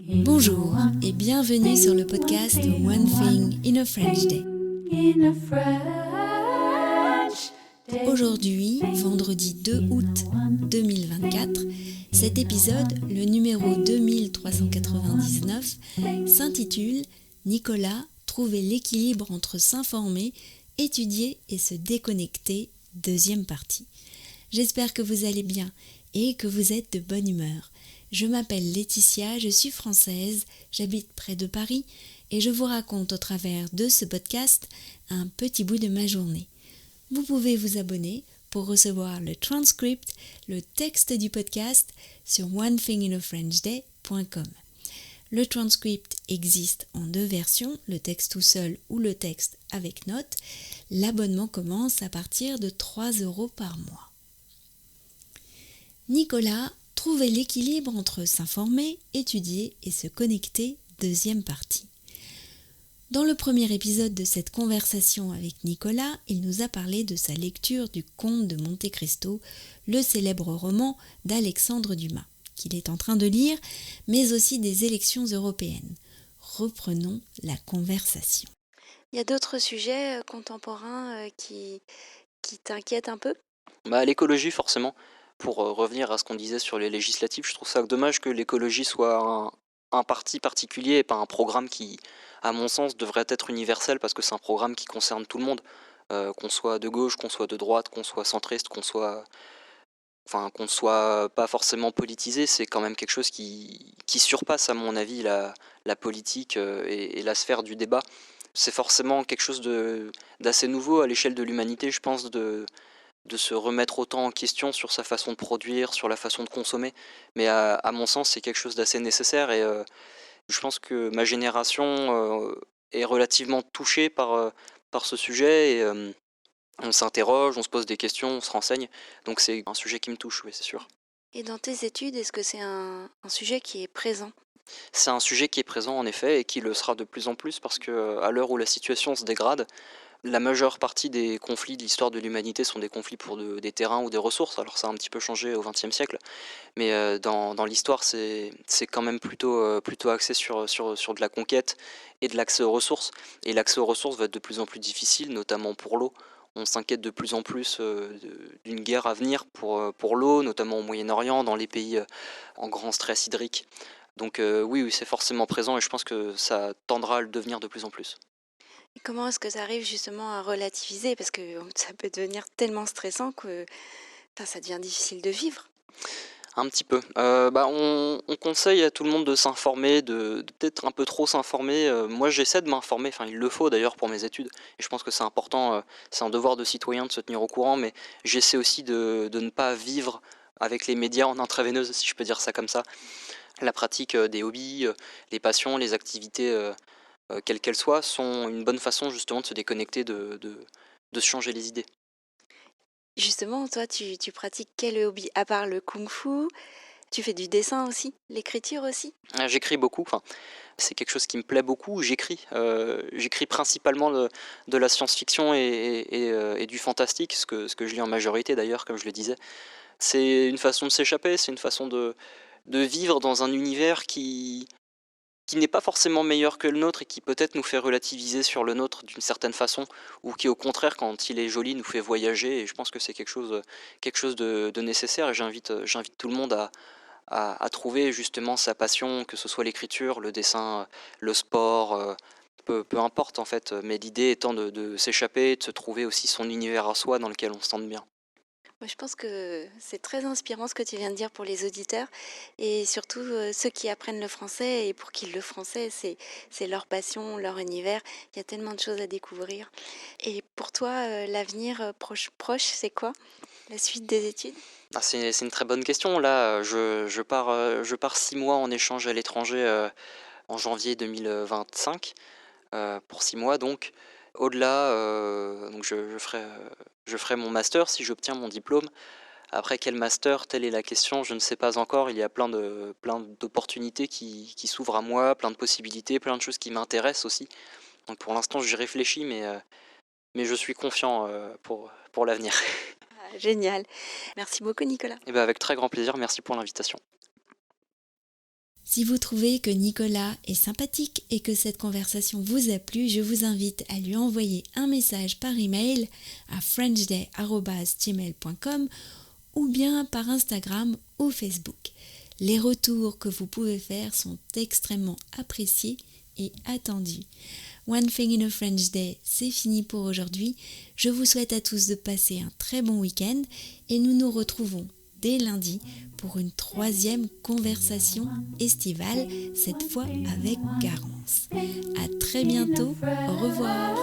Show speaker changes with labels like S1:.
S1: Bonjour et bienvenue sur le podcast One Thing in a French Day. Aujourd'hui, vendredi 2 août 2024, cet épisode, le numéro 2399, s'intitule « Nicolas, trouver l'équilibre entre s'informer, étudier et se déconnecter », deuxième partie. J'espère que vous allez bien et que vous êtes de bonne humeur. Je m'appelle Laetitia, je suis française, j'habite près de Paris et je vous raconte au travers de ce podcast un petit bout de ma journée. Vous pouvez vous abonner pour recevoir le transcript, le texte du podcast sur onethinginafrenchday.com. Le transcript existe en 2 versions, le texte tout seul ou le texte avec notes. L'abonnement commence à partir de 3 € par mois. Nicolas, trouver l'équilibre entre s'informer, étudier et se connecter, deuxième partie. Dans le premier épisode de cette conversation avec Nicolas, il nous a parlé de sa lecture du Comte de Monte Cristo, le célèbre roman d'Alexandre Dumas, qu'il est en train de lire, mais aussi des élections européennes. Reprenons la conversation.
S2: Il y a d'autres sujets contemporains qui t'inquiètent un peu ?
S3: L'écologie, forcément. Pour revenir à ce qu'on disait sur les législatives, je trouve ça dommage que l'écologie soit un parti particulier et pas un programme qui, à mon sens, devrait être universel parce que c'est un programme qui concerne tout le monde. Qu'on soit de gauche, qu'on soit de droite, qu'on soit centriste, qu'on soit pas forcément politisé, c'est quand même quelque chose qui surpasse, à mon avis, la politique et la sphère du débat. C'est forcément quelque chose d'assez nouveau à l'échelle de l'humanité, je pense, de se remettre autant en question sur sa façon de produire, sur la façon de consommer. Mais à mon sens, c'est quelque chose d'assez nécessaire et je pense que ma génération est relativement touchée par ce sujet et on s'interroge, on se pose des questions, on se renseigne. Donc c'est un sujet qui me touche, oui, c'est sûr.
S2: Et dans tes études, est-ce que c'est un sujet qui est présent ?
S3: C'est un sujet qui est présent en effet et qui le sera de plus en plus parce que à l'heure où la situation se dégrade, la majeure partie des conflits de l'histoire de l'humanité sont des conflits pour des terrains ou des ressources. Alors ça a un petit peu changé au XXe siècle, mais dans l'histoire c'est quand même plutôt axé sur de la conquête et de l'accès aux ressources. Et l'accès aux ressources va être de plus en plus difficile, notamment pour l'eau. On s'inquiète de plus en plus d'une guerre à venir pour l'eau, notamment au Moyen-Orient, dans les pays en grand stress hydrique. Donc oui, c'est forcément présent et je pense que ça tendra à le devenir de plus en plus.
S2: Et comment est-ce que tu arrives justement à relativiser ? Parce que ça peut devenir tellement stressant que ça devient difficile de vivre.
S3: Un petit peu. On conseille à tout le monde de s'informer, de peut-être un peu trop s'informer. Moi, j'essaie de m'informer, enfin, il le faut d'ailleurs pour mes études, et je pense que c'est important, c'est un devoir de citoyen de se tenir au courant, mais j'essaie aussi de ne pas vivre avec les médias en intraveineuse, si je peux dire ça comme ça. La pratique des hobbies, les passions, les activités, quelles qu'elles soient, sont une bonne façon justement de se déconnecter, de se changer les idées.
S2: Justement, toi, tu pratiques quel hobby ? À part le kung-fu, tu fais du dessin aussi, l'écriture aussi ?
S3: J'écris beaucoup, enfin, c'est quelque chose qui me plaît beaucoup. J'écris principalement de la science-fiction et du fantastique, ce que je lis en majorité d'ailleurs, comme je le disais. C'est une façon de s'échapper, c'est une façon de vivre dans un univers qui n'est pas forcément meilleur que le nôtre et qui peut-être nous fait relativiser sur le nôtre d'une certaine façon, ou qui au contraire, quand il est joli, nous fait voyager. Et je pense que c'est quelque chose de nécessaire et j'invite tout le monde à trouver justement sa passion, que ce soit l'écriture, le dessin, le sport, peu importe en fait, mais l'idée étant de s'échapper, de se trouver aussi son univers à soi dans lequel on se sente bien.
S2: Moi, je pense que c'est très inspirant ce que tu viens de dire pour les auditeurs et surtout ceux qui apprennent le français et pour qui le français, c'est leur passion, leur univers. Il y a tellement de choses à découvrir. Et pour toi, l'avenir proche, c'est quoi ? La suite des études ?
S3: C'est une très bonne question. Là, je pars 6 mois en échange à l'étranger en janvier 2025 pour 6 mois donc. Au-delà, donc je ferai mon master si j'obtiens mon diplôme. Après, quel master, telle est la question, je ne sais pas encore. Il y a plein d'opportunités qui s'ouvrent à moi, plein de possibilités, plein de choses qui m'intéressent aussi. Donc pour l'instant, j'y réfléchis, mais je suis confiant pour l'avenir.
S2: Ah, génial. Merci beaucoup, Nicolas.
S3: Et avec très grand plaisir, merci pour l'invitation.
S1: Si vous trouvez que Nicolas est sympathique et que cette conversation vous a plu, je vous invite à lui envoyer un message par email à frenchday@gmail.com ou bien par Instagram ou Facebook. Les retours que vous pouvez faire sont extrêmement appréciés et attendus. One Thing in a French Day, c'est fini pour aujourd'hui. Je vous souhaite à tous de passer un très bon week-end et nous nous retrouvons dès lundi pour une 3e conversation estivale, cette fois avec Garance. À très bientôt, au revoir.